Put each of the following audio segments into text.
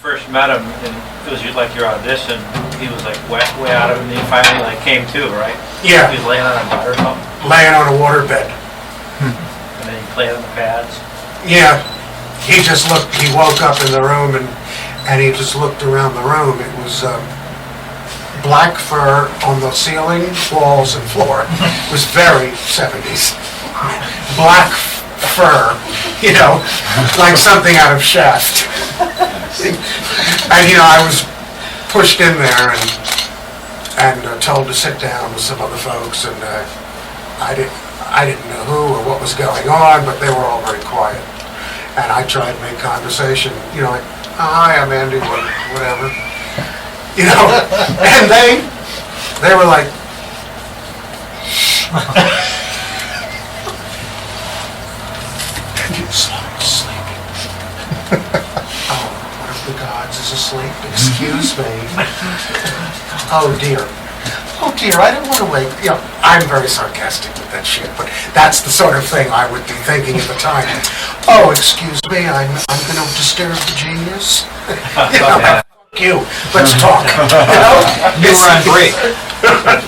first met him, and it was like your audition, he was like way out of it, and he finally like came to, right? Yeah, He was laying on a bed or something, laying on a waterbed. and then he played on the pads. Yeah, he just looked, he woke up in the room and he just looked around the room. It was black fur on the ceiling, walls, and floor. It was very 70s. Black fur, you know, like something out of Shaft. And, you know, I was pushed in there and told to sit down with some other folks, and I didn't know who or what was going on, but they were all very quiet. And I tried to make conversation, you know, like, hi, I'm Andy, whatever. You know, and they were like, and you sleeping. Oh, one of the gods is asleep, excuse me. Oh dear. Oh dear, I don't want to wake, you know, I'm very sarcastic with that shit, but that's the sort of thing I would be thinking at the time. Oh, excuse me, I'm going to disturb the genius. You know, fuck you, let's talk. You know? You were on break.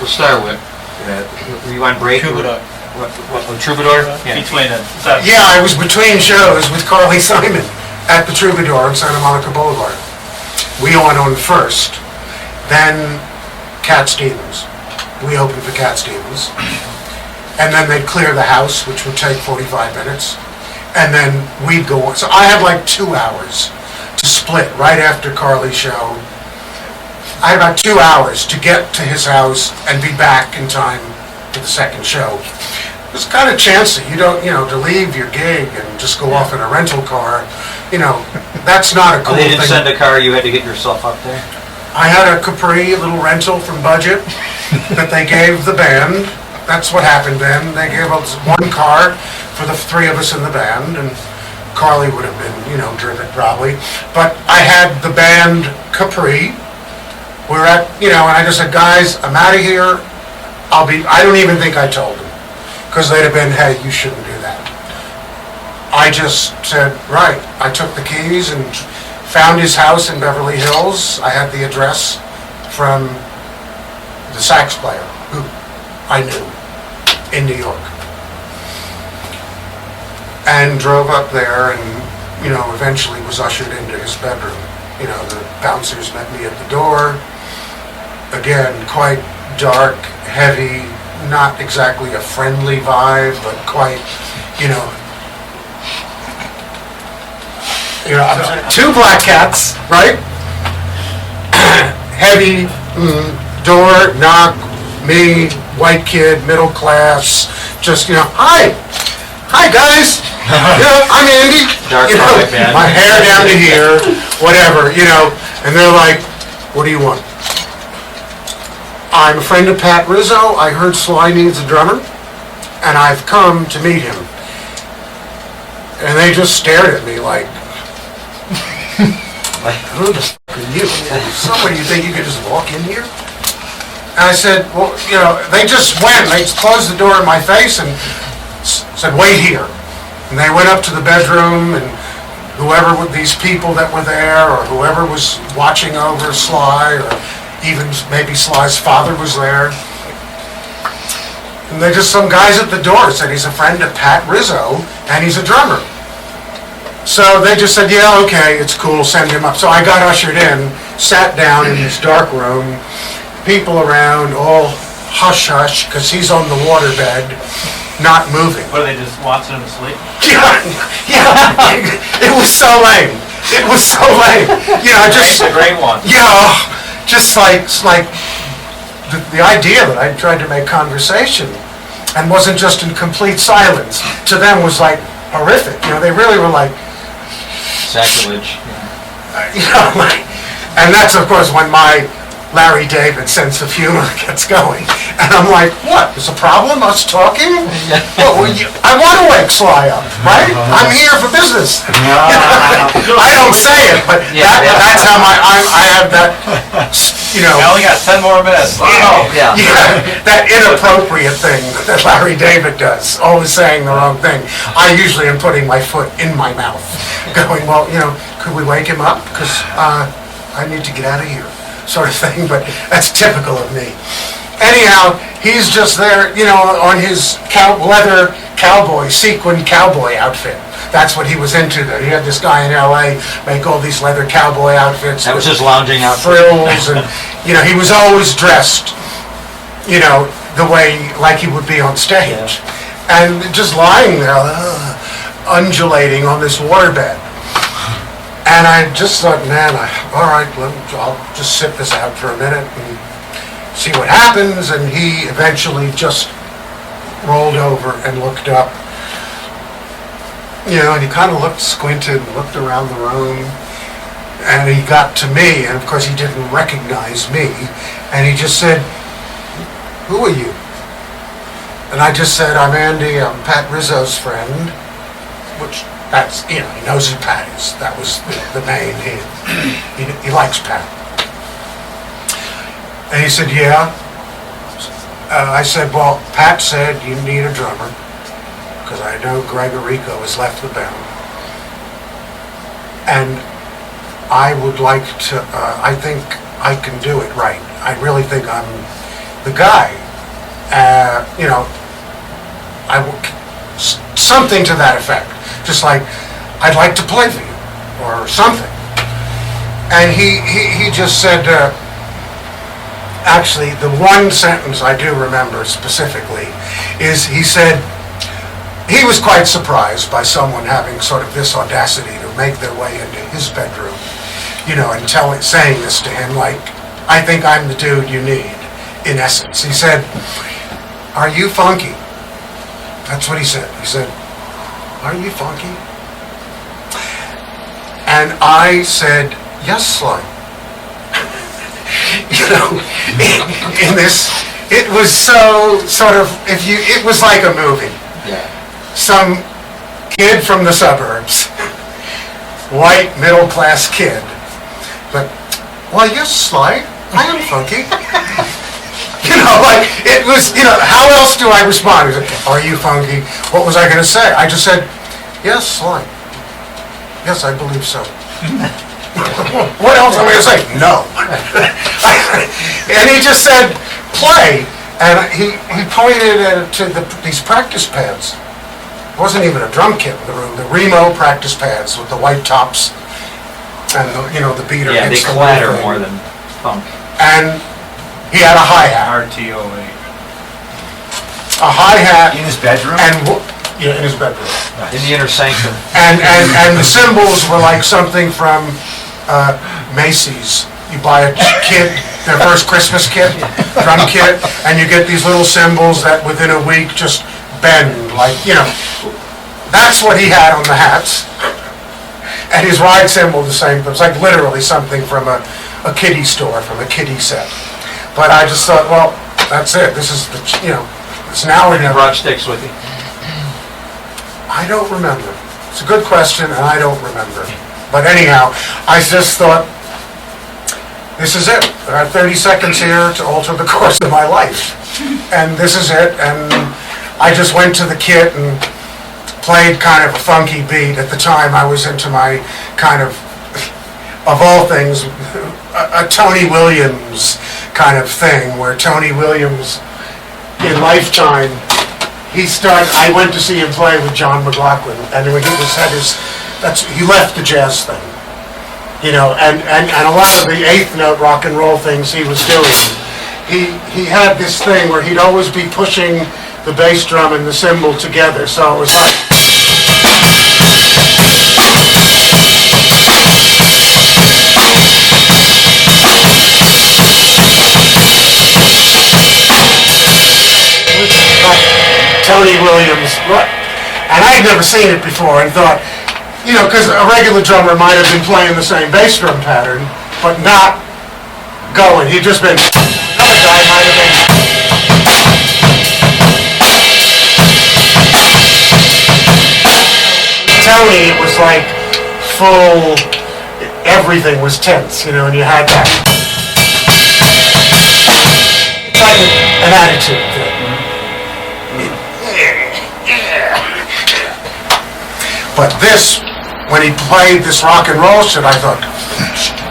We'll start with. Were you on break? Troubadour. What, Troubadour? Yeah. Between it. Yeah, I was between shows with Carly Simon at the Troubadour on Santa Monica Boulevard. We went on first, then Cat Stevens. We opened for Cat Stevens. And then they'd clear the house, which would take 45 minutes. And then we'd go on. So I had like 2 hours to split right after Carly's show. I had about 2 hours to get to his house and be back in time for the second show. It was kind of chancy. You don't, you know, to leave your gig and just go off in a rental car, you know, that's not a cool They thing. didn't send a car, you had to get yourself up there? I had a Capri, a little rental from Budget that they gave the band. That's what happened then. They gave us one car for the 3 of us in the band, and Carly would have been, you know, driven probably. But I had the band Capri. We're at, you know, and I just said, guys, I'm out of here. I don't even think I told them, because they'd have been, hey, you shouldn't do that. I just said, right. I took the keys and found his house in Beverly Hills. I had the address from the sax player, who I knew, in New York. And drove up there and, you know, eventually was ushered into his bedroom. You know, the bouncers met me at the door. Again, quite dark, heavy, not exactly a friendly vibe, but quite, you know, 2 black cats, right? Heavy, door, knock, me, white kid, middle class, just, you know, hi guys, you know, I'm Andy, Dark you know, white man. my hair down to here, whatever, you know, and they're like, what do you want? I'm a friend of Pat Rizzo, I heard Sly needs a drummer, and I've come to meet him. And they just stared at me like, who the f*** are you? Somebody you think you could just walk in here? And I said, well, you know, they just went, they closed the door in my face and said, wait here. And they went up to the bedroom, and whoever with these people that were there, or whoever was watching over Sly, or even maybe Sly's father was there. And they just, some guys at the door said he's a friend of Pat Rizzo, and he's a drummer. So they just said, yeah, okay, it's cool, send him up. So I got ushered in, sat down in this dark room, people around, all hush-hush, because he's on the waterbed, not moving. What, are they just watching him sleep? Yeah, it was so lame. It was so lame. You know, just, It's a great one. yeah, just like the idea that I tried to make conversation and wasn't just in complete silence, to them was like horrific. You know, they really were like, Sacrilege. you know, like, and that's of course when my Larry David sense of humor gets going. And I'm like, what, is a problem, us talking? Well, I want to wake Sly up, right? I'm here for business. I don't say it, but that's how I have that, I only got 10 more minutes. Yeah. that inappropriate thing that Larry David does, always saying the wrong thing. I usually am putting my foot in my mouth, going, well, could we wake him up? Because I need to get out of here, sort of thing, but that's typical of me. Anyhow, he's just there, on his leather cowboy, sequin cowboy outfit. That's what he was into. He had this guy in LA make all these leather cowboy outfits. That was his lounging outfit. Frills, and, he was always dressed, the way, like he would be on stage. And just lying there, undulating on this waterbed. And I just thought, man, all right, I'll just sit this out for a minute and see what happens. And he eventually just rolled over and looked up. And he kind of squinted, looked around the room, and he got to me, and of course he didn't recognize me, and he just said, who are you? And I just said, I'm Andy, I'm Pat Rizzo's friend, which that's, he knows who Pat is. That was the name. He likes Pat. And he said, yeah. I said, well, Pat said you need a drummer, because I know Gregg Errico has left the band. And I would like to, I think I can do it right. I really think I'm the guy. Something to that effect. Just like, I'd like to play for you, or something. And he just said, actually, the one sentence I do remember specifically is he said, he was quite surprised by someone having sort of this audacity to make their way into his bedroom, and saying this to him, like, I think I'm the dude you need, in essence. He said, are you funky? That's what he said. He said, are you funky? And I said, yes, Sly. In this, it was so sort of, it was like a movie. Yeah. Some kid from the suburbs, white middle-class kid, but, well, yes, Sly, I am funky. It was, how else do I respond? He said, are you funky? What was I going to say? I just said, yes, Sly. Yes, I believe so. What else am I going to say? No. And he just said, play. And he pointed to these practice pads. It wasn't even a drum kit in the room. The Remo practice pads with the white tops and the beater. Yeah, they clatter more than funk. And he had a hi-hat. RTO8. A hi-hat. In his bedroom? In his bedroom. In the inner sanctum. And the cymbals were like something from Macy's. You buy a kit, their first Christmas kit, drum kit, and you get these little cymbals that within a week just bend, like, that's what he had on the hats. And his ride cymbal the same, it was like literally something from a kiddie store, from a kiddie set. But I just thought, well, that's it, this is the, it's now or never. Brought sticks with you? I don't remember. It's a good question, and I don't remember. But anyhow, I just thought, this is it. There are 30 seconds here to alter the course of my life. And this is it, and I just went to the kit and played kind of a funky beat. At the time, I was into my kind of all things, a Tony Williams kind of thing, where Tony Williams, in Lifetime, I went to see him play with John McLaughlin, and when he left the jazz thing, and a lot of the eighth note rock and roll things he was doing, he had this thing where he'd always be pushing the bass drum and the cymbal together, so it was like, Tony Williams, and I had never seen it before and thought, because a regular drummer might have been playing the same bass drum pattern, but not going. He'd just been, another guy might have been. Tony was like full, everything was tense, you know, and you had that. It's like an attitude thing. But this, when he played this rock and roll shit, I thought,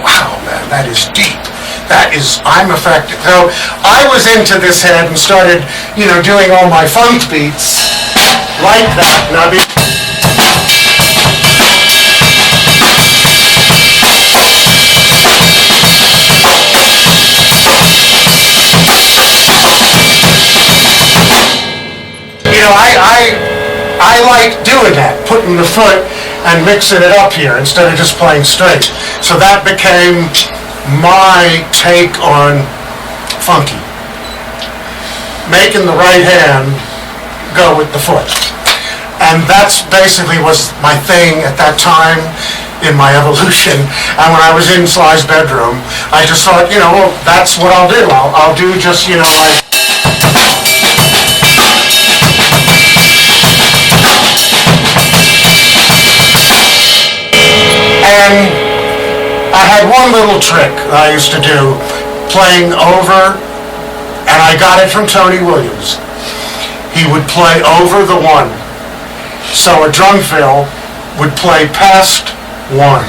wow, man, that is deep. That is, I'm affected. So I was into this head and started, you know, doing all my funk beats like that. Now, you know, I like doing that, putting the foot and mixing it up here instead of just playing straight. So that became my take on funky. Making the right hand go with the foot. And that's basically was my thing at that time in my evolution. And when I was in Sly's bedroom, I just thought, you know, well, that's what I'll do. I'll do just, you know, like... And I had one little trick that I used to do, playing over, and I got it from Tony Williams. He would play over the one. So a drum fill would play past one.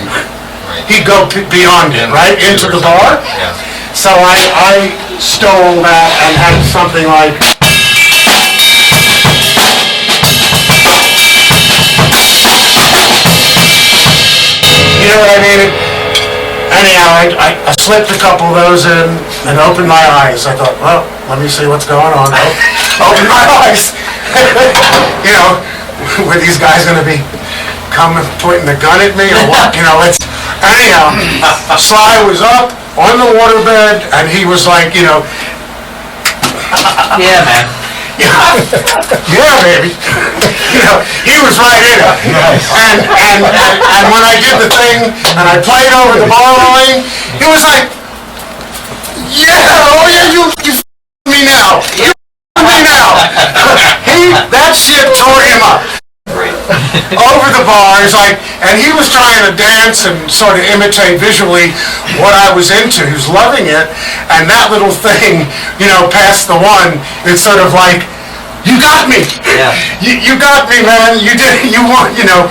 Right. He'd go beyond it, right, into the bar. Yeah. So I stole that and had something like... You know what I mean? Anyhow, I slipped a couple of those in and opened my eyes. I thought, well, let me see what's going on. Open my eyes. You know, were these guys going to be coming, pointing the gun at me or what? You know, it's... Anyhow, Sly was up on the waterbed and he was like, you know... Yeah, man. Yeah, baby. You know, he was right in it. And when I did the thing and I played over the bar line, he was like, yeah, oh yeah, you me now. You me now. That shit tore him up. Over the bar, he's like, and he was trying to dance and sort of imitate visually what I was into. He was loving it, and that little thing, you know, past the one, it's sort of like, you got me. Yeah. You got me, man. You did. You want. You know.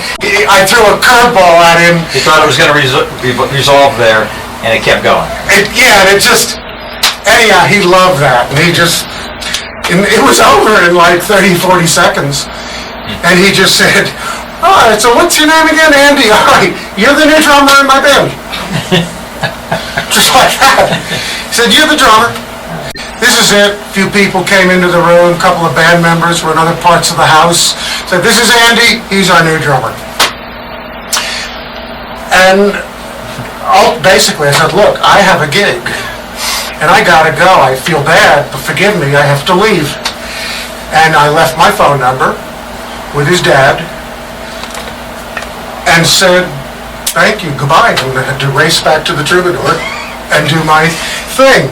I threw a curveball at him. He thought it was going to resolve there, and it kept going. And it just. Anyhow, he loved that, and he just. And it was over in like 30, 40 seconds, and he just said, "All right. So what's your name again, Andy? All right. You're the new drummer in my band." Just like that. He said, "You're the drummer." This is it. A few people came into the room, a couple of band members were in other parts of the house. Said, this is Andy, he's our new drummer. And basically I said, look, I have a gig and I gotta go. I feel bad, but forgive me, I have to leave. And I left my phone number with his dad and said, thank you, goodbye. And I had to race back to the Troubadour and do my thing.